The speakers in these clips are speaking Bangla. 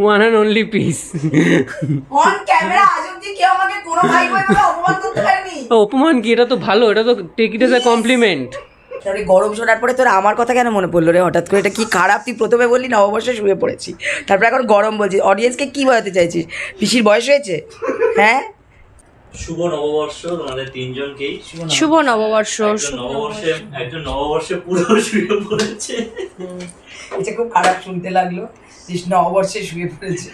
One and only piece. On camera আজ অব্দি কেউ আমাকে কোনো ভাই বোন বলে অপমান করতে পারেনি। অপমান কি, এটা তো ভালো, এটা তো take it as a compliment. তাহলে গরম শোনার পরে তোর আমার কথা কেন মনে পড়লো রে হঠাৎ করে? এটা কি খারাপ? তুই প্রথমে বললি নববর্ষে শুয়ে পড়েছি, তারপর এখন গরম বলছিস। অডিয়েন্সকে কি বোঝাতে চাইছিস? পিসির বয়স হয়েছে? হ্যাঁ, শুভ নববর্ষ তোমাদের তিনজনকেই। শুভ নববর্ষ। একজন নববর্ষে পুরো শুয়ে পড়েছে। এটা খুব খারাপ শুনতে লাগলো, নববর্ষে শুয়ে পড়েছে।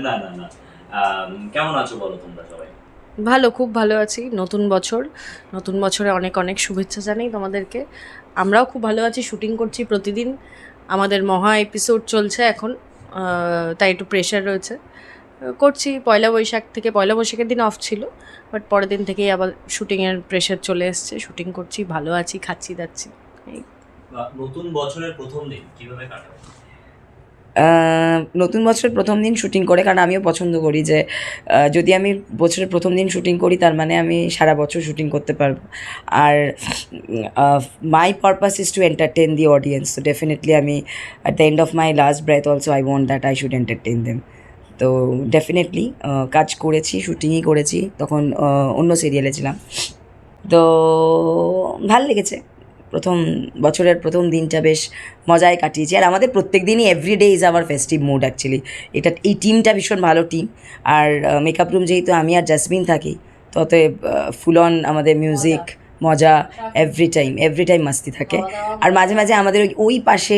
না না না, কেমন আছো বলো তোমরা সবাই? ভালো, খুব ভালো আছি। নতুন বছরে অনেক অনেক শুভেচ্ছা জানাই তোমাদেরকে। আমরাও খুব ভালো আছি, শুটিং করছি প্রতিদিন। আমাদের মহা এপিসোড চলছে এখন, তাই একটু প্রেশার রয়েছে। করছি পয়লা বৈশাখের দিন অফ ছিল, বাট পরের দিন থেকেই আবার শুটিংয়ের প্রেশার চলে এসছে। শুটিং করছি, ভালো আছি, খাচ্ছি দাচ্ছি। নতুন বছরের প্রথম দিন কিভাবে কাটাবে? নতুন বছরের প্রথম দিন শুটিং করে, কারণ আমিও পছন্দ করি যে যদি আমি বছরের প্রথম দিন শুটিং করি তার মানে আমি সারা বছর শুটিং করতে পারবো। আর my purpose is to entertain the audience, তো ডেফিনেটলি আমি at the end of my last breath also I want that I should entertain them. তো ডেফিনেটলি কাজ করেছি, শুটিংই করেছি, তখন অন্য সিরিয়ালে ছিলাম। তো ভাল লেগেছে। বছরের প্রথম দিনটা বেশ মজায় কাটিয়েছি। আর আমাদের প্রত্যেক দিনই everyday is our festive mood actually. এই টিমটা ভীষণ ভালো টিম। আর মেকআপ রুম যেহেতু আমি আর জাসমিন থাকি, তো অতএব ফুল অন আমাদের মিউজিক, মজা, এভরি টাইম মাস্তি থাকে। আর মাঝে মাঝে আমাদের ওই পাশে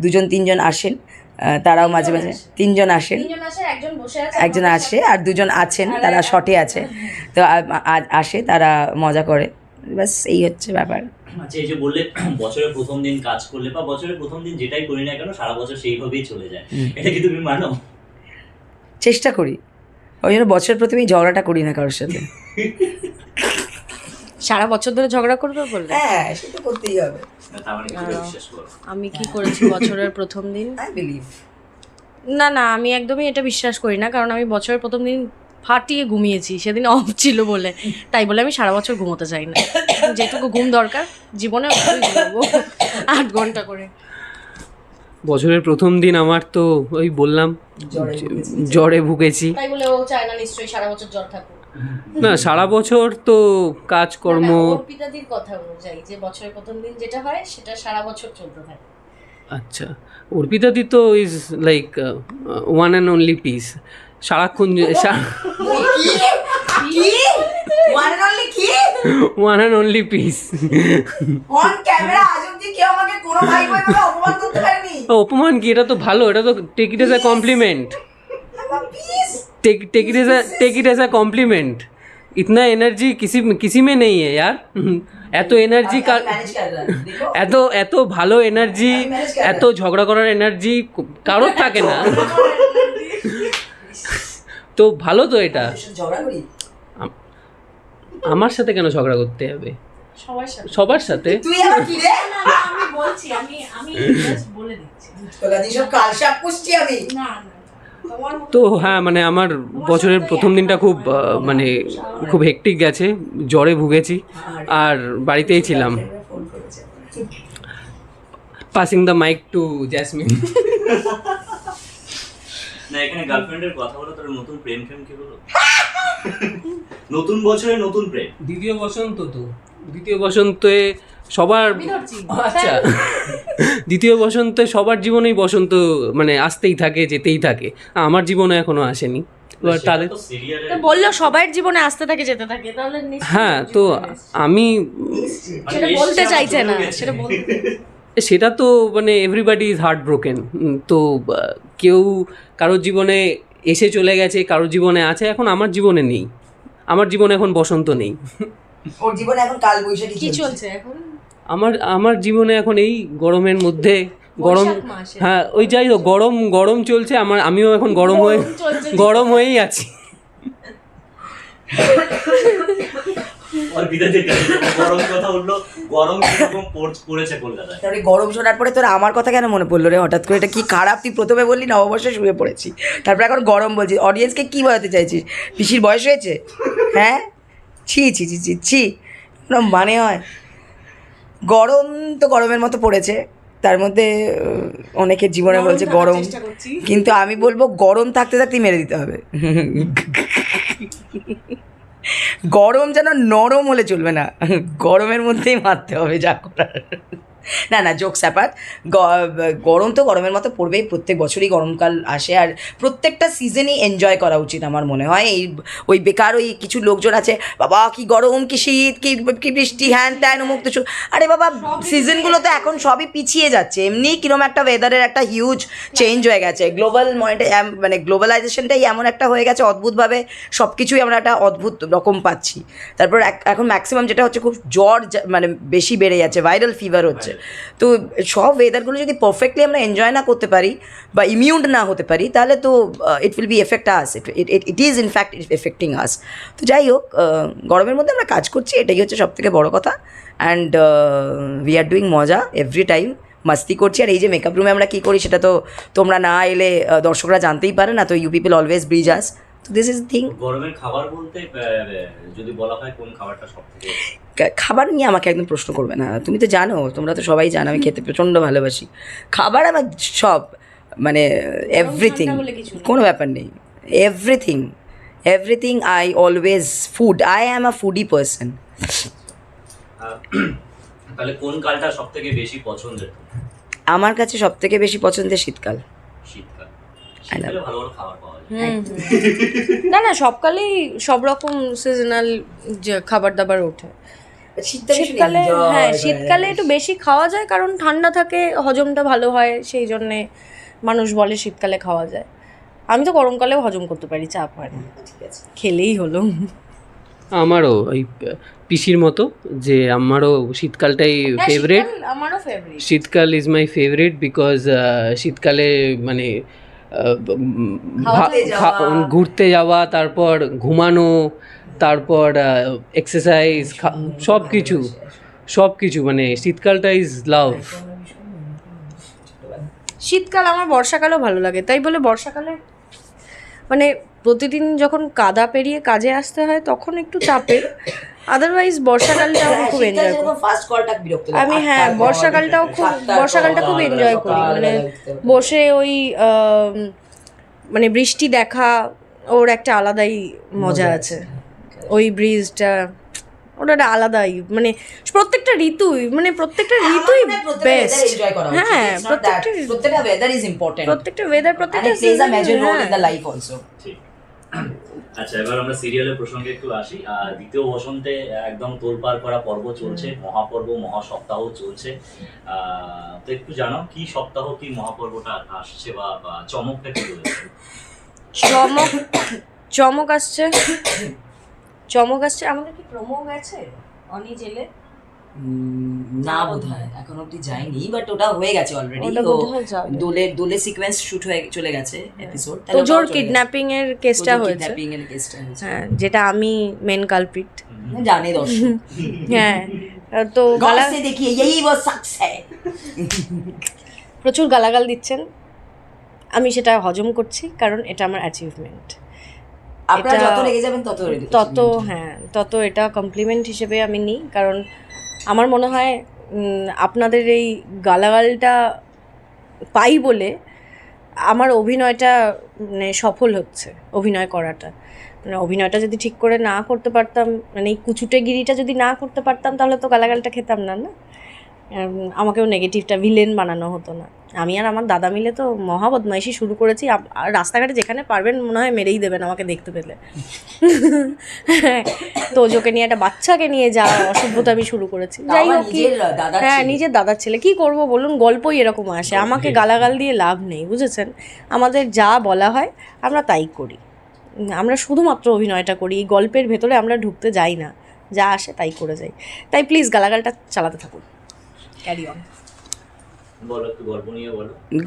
দুজন তিনজন আসেন, তারাও মাঝে মাঝে তিনজন আসেন, একজন আসে আর দুজন আছেন, তারা শটে আছে, তো আসে, তারা মজা করে, ব্যাস এই হচ্ছে ব্যাপার। আচ্ছা, এই যে বললে বছরের প্রথম দিন কাজ করলে বা বছরের প্রথম দিন যেটাই করি না কেন সারা বছর সেইভাবেই চলে যায়, এটা কি তুমি মানো? চেষ্টা করি, ওই জন্য বছরের প্রথমেই ঝগড়াটা করি না কারোর সাথে। সারা বছর ধরে ঝগড়া করবে বললে? হ্যাঁ, সেটা করতেই হবে। আমি কি করেছি বছরের প্রথম দিন? আই বিলিভ না, আমি একদমই এটা বিশ্বাস করি না, কারণ আমি বছরের প্রথম দিন ফাটিয়ে ঘুমিয়েছি, সেদিন অফ ছিল বলে। তাই বলে আমি সারা বছর ঘুমোতে চাই না। যেটুকু ঘুম দরকার জীবনে ঘুমাবো 8 ঘন্টা করে। বছরের প্রথম দিন আমার তো ওই বললাম জ্বরে ভুগেছি। তাই বলে ও চায় না নিশ্চয়ই সারা বছর জ্বর থাকুক। না, সারা বছর তো কাজকর্ম। অর্পিতাদির কথা অনুযায়ী যে বছরের প্রথম দিন যেটা হয় সেটা সারা বছর চলতে থাকে। আচ্ছা, অর্পিতাদি তো is like one and only piece. সারাক্ষণ one and only piece. On camera আজ অব্দি কেউ আমাকে কোনো ভাই বোন বলে অপমান করতে পারেনি। অপমান কি, এটা তো ভালো, এটা তো take it as a compliment. Take it as a compliment. इतना एनर्जी किसी में नहीं है यार। এত এনার্জি, এত ভালো এনার্জি, এত ঝগড়া করার এনার্জি কারোর থাকে না। তো ভালো তো এটা। আমার সাথে কেন ঝগড়া করতে হবে? সবার সাথে। তুই আবার কি রে? আমি বলছি, আমি জাস্ট বলে দিচ্ছি। তোলা দি সব কালসাপ পুষছি আমি। না তো হ্যাঁ, মানে আমার বছরের প্রথম দিনটা খুব মানে খুব হেক্টিক গেছে, জ্বরে ভুগেছি আর বাড়িতেই ছিলাম। Passing the mic to Jasmine. না, এখানে গার্লফ্রেন্ডের কথা বলো, তোর নতুন প্রেম কি হলো? নতুন বছরে নতুন প্রেম। দ্বিতীয় বসন্তে সবার, আচ্ছা, দ্বিতীয় বসন্তে সবার জীবনেই বসন্ত মানে আসতেই থাকে, যেতেই থাকে। আমার জীবনে এখনো আসেনি। তাদের বললো সবার জীবনে আসতে থাকে, যেতে থাকে, তাহলে হ্যাঁ, তো আমি সেটা বলতে চাইছে না, সেটা তো মানে এভরিবডি ইজ হার্ট ব্রোকেন। তো কেউ কারোর জীবনে এসে চলে গেছে, কারোর জীবনে আছে, এখন আমার জীবনে নেই। আমার জীবনে এখন বসন্ত নেই। ওর জীবনে এখন কাল বৈশাখী কি চলছে এখন? আমার জীবনে এখন এই গরমের মধ্যে গরম, হ্যাঁ ওই যাই হোক, গরম চলছে। আমিও এখন গরম হয়েই আছি। গরম শোনার পরে তোর আমার কথা কেন মনে পড়লো রে হঠাৎ করে? এটা কি খারাপ? তুই প্রথমে বললি নববর্ষে শুয়ে পড়েছি, তারপর এখন গরম বলছিস। অডিয়েন্সকে কি বোঝাতে চাইছিস? পিসির বয়স হয়েছে? হ্যাঁ, ছি, কোনো মানে হয়? গরম তো গরমের মতো পড়েছে, তার মধ্যে অনেকের জীবনে বলছে গরম, কিন্তু আমি বলবো গরম থাকতে থাকতেই মেরে দিতে হবে। গরম যেন নরম হলে চলবে না, গরমের মধ্যেই মারতে হবে যা করার। না না, জোকস অ্যাপার্ট, গরম তো গরমের মতো পড়বেই, প্রত্যেক বছরই গরমকাল আসে, আর প্রত্যেকটা সিজনই এনজয় করা উচিত আমার মনে হয়। এই ওই বেকার ওই কিছু লোকজন আছে, বাবা কি গরম, কি শীত, কি বৃষ্টি, হ্যান ত্যান অমুক তো, আরে বাবা সিজনগুলো তো এখন সবই পিছিয়ে যাচ্ছে, এমনি কিরম একটা ওয়েদারের একটা হিউজ চেঞ্জ হয়ে গেছে, মানে গ্লোবালাইজেশনটাই এমন একটা হয়ে গেছে অদ্ভুতভাবে, সব কিছুই আমরা একটা অদ্ভুত রকম পাচ্ছি। তারপর এখন ম্যাক্সিমাম যেটা হচ্ছে খুব জ্বর মানে বেশি বেড়ে যাচ্ছে, ভাইরাল ফিভার হচ্ছে। তো সব ওয়েদারগুলো যদি পারফেক্টলি আমরা এনজয় না করতে পারি বা ইমিউন না হতে পারি, তাহলে তো it will be effect us, it is in fact affecting us. তো যাই হোক, গরমের মধ্যে আমরা কাজ করছি, এটাই হচ্ছে সবথেকে বড় কথা। অ্যান্ড উই আর ডুইং মজা এভরি টাইম, মাস্তি করছি। আর এই যে মেকআপ রুমে আমরা কী করি সেটা তো তোমরা না এলে দর্শকরা জানতেই পারে না, তো ইউ পিপল অলওয়েজ ব্রিজ আস। তো দিস ইজ থিং। গরমের খাবার বলতে যদি বলা হয় কোন খাবারটা সবথেকে? খাবার নিয়ে আমাকে একদম প্রশ্ন করবে না, তুমি তো জানো, তোমরা তো সবাই জানো আমি খেতে প্রচণ্ড ভালোবাসি। খাবার আমার সব, মানে এভরিথিং, কোনো ব্যাপার নেই, everything everything I always food, I am a foodie person. তাহলে কোন কালটা সবথেকে বেশি পছন্দের? আমার কাছে সবথেকে বেশি পছন্দের শীতকাল। শীতকাল, শীতকালে ভালো ভালো খাবার পাওয়া যায়। না না, সবকালেই সব রকম সিজনাল যে খাবার দাবার ওঠে। শীতকালে, হ্যাঁ শীতকালে একটু বেশি খাওয়া যায়, কারণ ঠান্ডা থাকে, হজমটা ভালো হয়, সেই জন্যে মানুষ বলে শীতকালে খাওয়া যায়। আমি তো গরমকালেও হজম করতে পারি, চাপ হয় না, ঠিক আছে, খেলেই হলো। আমারও ওই পিসির মতো, যে আমারও শীতকালটাই ফেভারিট। আমারও ফেভারিট শীতকাল ইজ মাই ফেভারিট বিকজ শীতকালে মানে ঘুরতে যাওয়া, তারপর ঘুমানো, তারপর এক্সারসাইজ, সব কিছু মানে শীতকালটা ইজ লাভ। শীতকাল আমার বর্ষাকালও ভালো লাগে, তাই বলে বর্ষাকালে মানে প্রতিদিন যখন কাদা পেরিয়ে কাজে আসতে হয় তখন একটু চাপের, আদারওয়াইজ বর্ষাকালটা আমি খুব এনজয় করি। ফার্স্ট কলটা বিরক্ত লাগে আমি হ্যাঁ বর্ষাকালটা খুব এনজয় করি, মানে বসে ওই মানে বৃষ্টি দেখা, ওর একটা আলাদাই মজা আছে, ওই ব্রিজটা ওটা একটা আলাদাই, মানে প্রত্যেকটা ঋতুই বেস্ট। হ্যাঁ প্রত্যেকটা ওয়েদার ইজ ইম্পর্টেন্ট, প্রত্যেকটা ওয়েদার, প্রত্যেকটা plays a major role in the life also. আচ্ছা, এবার আমরা সিরিয়ালের প্রসঙ্গে একটু আসি। দ্বিতীয় বসন্তে একদম তোলপাড় করা পর্ব চলছে, মহাপর্ব, মহাসপ্তাহ চলছে। তো একটু জানো কি সপ্তাহ, কি মহাপর্বটা আসছে, বা চমকটা কি রয়েছে? চমক আসছে আমাদের কি প্রোমো গেছে অনি জেলে? না বোধহয় এখন অব্দি যায়নি, বাট ওটা হয়ে গেছে অলরেডি। দোলে সিকোয়েন্স শুট হয়ে চলে গেছে এপিসোড। তোজোর কিডন্যাপিং এর কেসটা হয়েছে, হ্যাঁ, যেটা আমি মেন কালপ্রিট, জানে দর্শক। হ্যাঁ, তো দেখিয়ে এই वो शख्स है, প্রচুর গালাগাল দিচ্ছেন, আমি সেটা হজম করছি, কারণ এটা আমার অ্যাচিভমেন্ট। আপনারা যত রেগে যাবেন তত এটা কমপ্লিমেন্ট হিসেবে আমি নিই, কারণ আমার মনে হয় আপনাদের এই গালাগালটা পাই বলে আমার অভিনয়টা মানে সফল হচ্ছে, অভিনয় করাটা। মানে অভিনয়টা যদি ঠিক করে না করতে পারতাম, মানে এই কুচুটেগিরিটা যদি না করতে পারতাম, তাহলে তো গালাগালটা খেতাম না, আমাকেও নেগেটিভটা ভিলেন বানানো হতো না। আমি আর আমার দাদা মিলে তো মহা বদমাইশি শুরু করেছি, আর রাস্তাঘাটে যেখানে পারবেন মনে হয় মেরেই দেবেন আমাকে দেখতে পেলে। তো ওকে নিয়ে একটা বাচ্চাকে নিয়ে যা অসভ্যতা আমি শুরু করেছি। যাই হোক, হ্যাঁ নিজের দাদার ছেলে, কি করব বলুন, গল্পই এরকম আসে, আমাকে গালাগাল দিয়ে লাভ নেই, বুঝেছেন? আমাদের যা বলা হয় আমরা তাই করি, আমরা শুধুমাত্র অভিনয়টা করি, এই গল্পের ভেতরে আমরা ঢুকতে যাই না, যা আসে তাই করে যাই। তাই প্লিজ গালাগালটা চালাতে থাকুন, ক্যারি অন।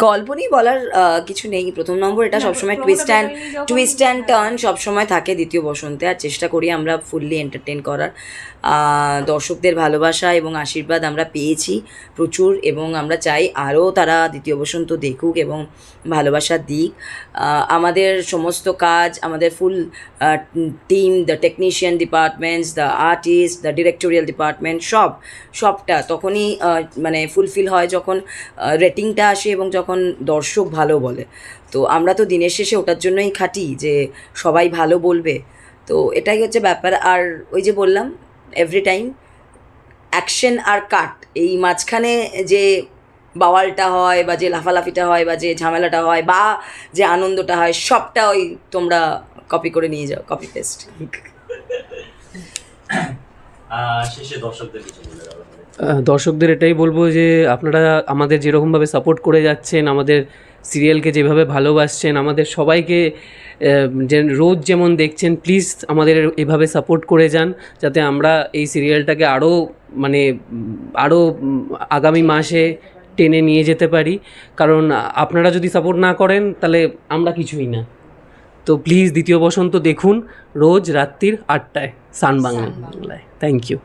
গল্প নিয়ে বলার কিছু নেই। প্রথম নম্বর, এটা সবসময় টুইস্ট অ্যান্ড টার্ন সবসময় থাকে দ্বিতীয় বসন্তে, আর চেষ্টা করি আমরা ফুললি এন্টারটেন করার। দর্শকদের ভালোবাসা এবং আশীর্বাদ আমরা পেয়েছি প্রচুর, এবং আমরা চাই আরও তারা দ্বিতীয় বসন্ত দেখুক এবং ভালোবাসা দিক। আমাদের সমস্ত কাজ, আমাদের full team, the technician departments, the artist, the directorial department, সবটা তখনই মানে ফুলফিল হয় যখন রেটিংটা আসে এবং যখন দর্শক ভালো বলে। তো আমরা তো দিনের শেষে ওটার জন্যই খাটি যে সবাই ভালো বলবে। তো এটাই হচ্ছে ব্যাপার। আর ওই যে বললাম, এভরি টাইম অ্যাকশন আর কাট, এই মাঝখানে যে বাওয়ালটা হয় বা যে লাফালাফিটা হয় বা যে ঝামেলাটা হয় বা যে আনন্দটা হয়, সবটা ওই তোমরা কপি করে নিয়ে যাও, কপি পেস্ট। শেষে দর্শকদের কিছু বলে দাও। দর্শকদের এটাই বলবো যে আপনারা আমাদের যেরকমভাবে সাপোর্ট করে যাচ্ছেন, আমাদের সিরিয়ালকে যেভাবে ভালোবাসছেন, আমাদের সবাইকে যে রোজ যেমন দেখছেন, প্লিজ আমাদের এভাবে সাপোর্ট করে যান, যাতে আমরা এই সিরিয়ালটাকে আরও মানে আরও আগামী মাসে টেনে নিয়ে যেতে পারি। কারণ আপনারা যদি সাপোর্ট না করেন তাহলে আমরা কিছুই না। তো প্লিজ দ্বিতীয় বসন্ত দেখুন রোজ রাত্রির 8টায় সান বাংলায়। Thank you.